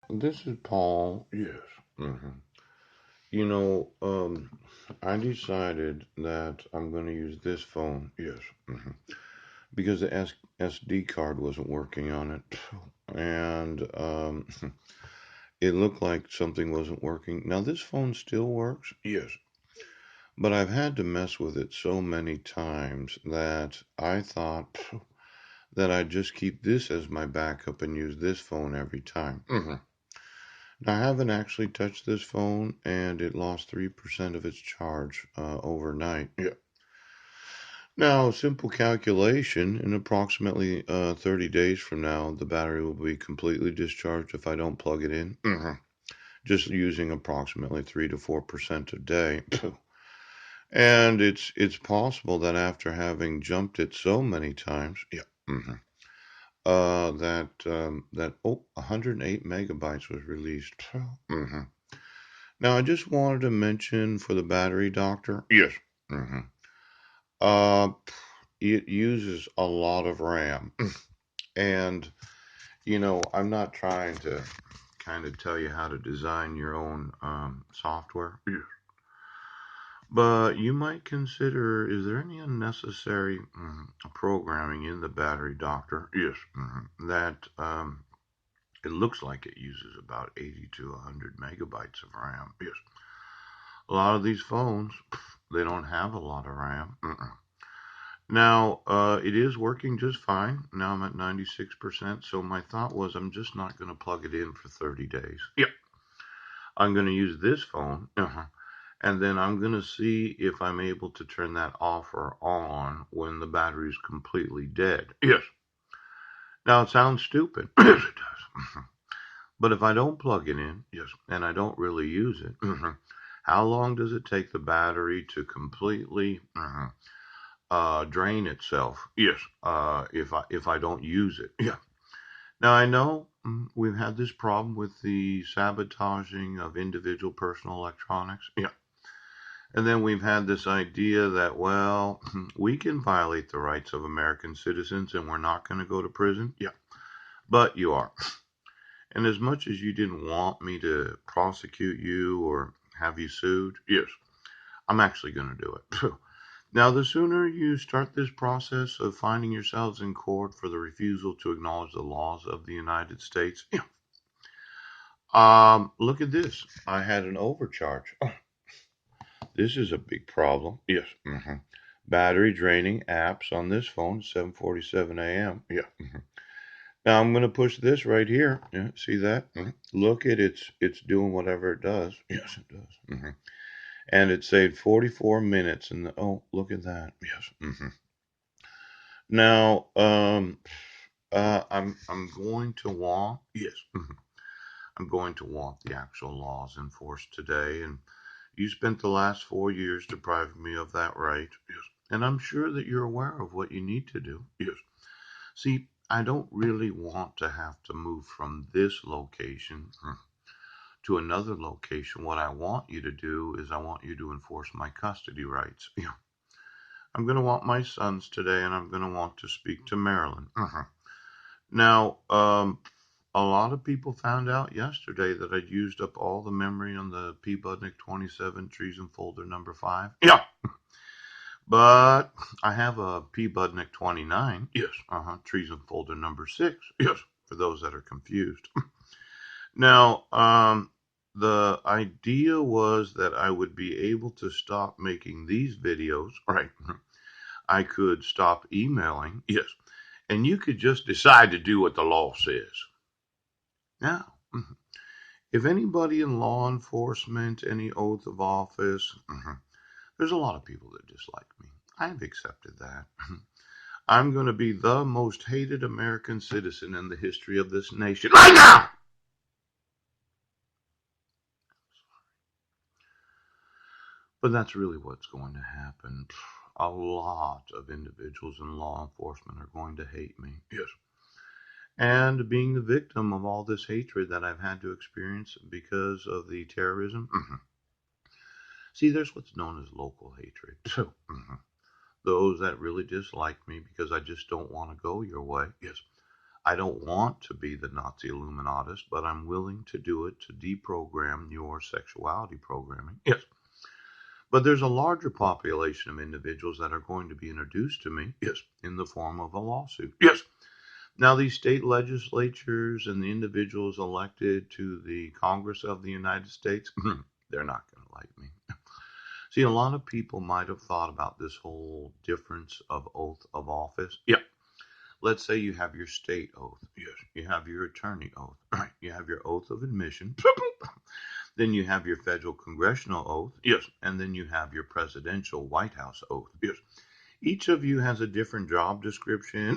This is Paul. Yes. hmm You know, I decided that I'm going to use this phone. Yes. Because the SD card wasn't working on it. And it looked like something wasn't working. Now, this phone still works. Yes. But I've had to mess with it so many times that I thought that I'd just keep this as my backup and use this phone every time. Now, I haven't actually touched this phone, and it lost 3% of its charge overnight. Yeah. Now, simple calculation, in approximately 30 days from now, the battery will be completely discharged if I don't plug it in. Just using approximately 3 to 4% a day. And it's possible that after having jumped it so many times, yeah, that 108 megabytes was released. Mhm. Now, I just wanted to mention for the battery doctor. Yes. hmm Uh, it uses a lot of RAM. And, I'm not trying to kind of tell you how to design your own software. Yes. But you might consider, is there any unnecessary programming in the battery doctor? Yes. That it looks like it uses about 80 to 100 megabytes of RAM. Yes. A lot of these phones, they don't have a lot of RAM. Now, it is working just fine. Now I'm at 96%. So my thought was I'm just not going to plug it in for 30 days. Yep. I'm going to use this phone. And then I'm going to see if I'm able to turn that off or on when the battery's completely dead. Yes. Now it sounds stupid. Yes, it does. But if I don't plug it in, yes, and I don't really use it, how long does it take the battery to completely drain itself? Yes, if I don't use it. Yeah. Now I know we've had this problem with the sabotaging of individual personal electronics. Yeah. And then we've had this idea that, well, we can violate the rights of American citizens and we're not going to go to prison. Yeah. But you are. And as much as you didn't want me to prosecute you or have you sued, yes, I'm actually going to do it. Now, the sooner you start this process of finding yourselves in court for the refusal to acknowledge the laws of the United States, yeah. Look at this. I had an overcharge. Oh, this is a big problem. Yes. Battery draining apps on this phone, 7:47 a.m. Yeah. Now I'm going to push this right here. Yeah, see that? Look at it's doing whatever it does. Yes, it does. And it saved 44 minutes. And oh, look at that. Yes. Now, I'm going to want yes. I'm going to want the actual laws enforced today. And you spent the last 4 years depriving me of that right. Yes. And I'm sure that you're aware of what you need to do. Yes. See, I don't really want to have to move from this location to another location. What I want you to do is I want you to enforce my custody rights. Yeah. I'm going to want my sons today, and I'm going to want to speak to Marilyn. Now, a lot of people found out yesterday that I'd used up all the memory on the P. Budnick 27 treason folder number 5. Yeah. But I have a P. Budnick 29. Yes. Treason folder number 6. Yes. For those that are confused. Now, the idea was that I would be able to stop making these videos. Right. I could stop emailing. Yes. And you could just decide to do what the law says. Now, if anybody in law enforcement, any oath of office, there's a lot of people that dislike me. I've accepted that. I'm going to be the most hated American citizen in the history of this nation right now. But that's really what's going to happen. A lot of individuals in law enforcement are going to hate me. Yes. And being the victim of all this hatred that I've had to experience because of the terrorism. See, there's what's known as local hatred. So, those that really dislike me because I just don't want to go your way. Yes. I don't want to be the Nazi Illuminatist, but I'm willing to do it to deprogram your sexuality programming. Yes. But there's a larger population of individuals that are going to be introduced to me, yes, in the form of a lawsuit. Yes. Now, these state legislatures and the individuals elected to the Congress of the United States, they're not going to like me. See, a lot of people might have thought about this whole difference of oath of office. Yeah. Let's say you have your state oath. Yes. You have your attorney oath. Right. You have your oath of admission. Then you have your federal congressional oath. Yes. And then you have your presidential White House oath. Yes. Each of you has a different job description.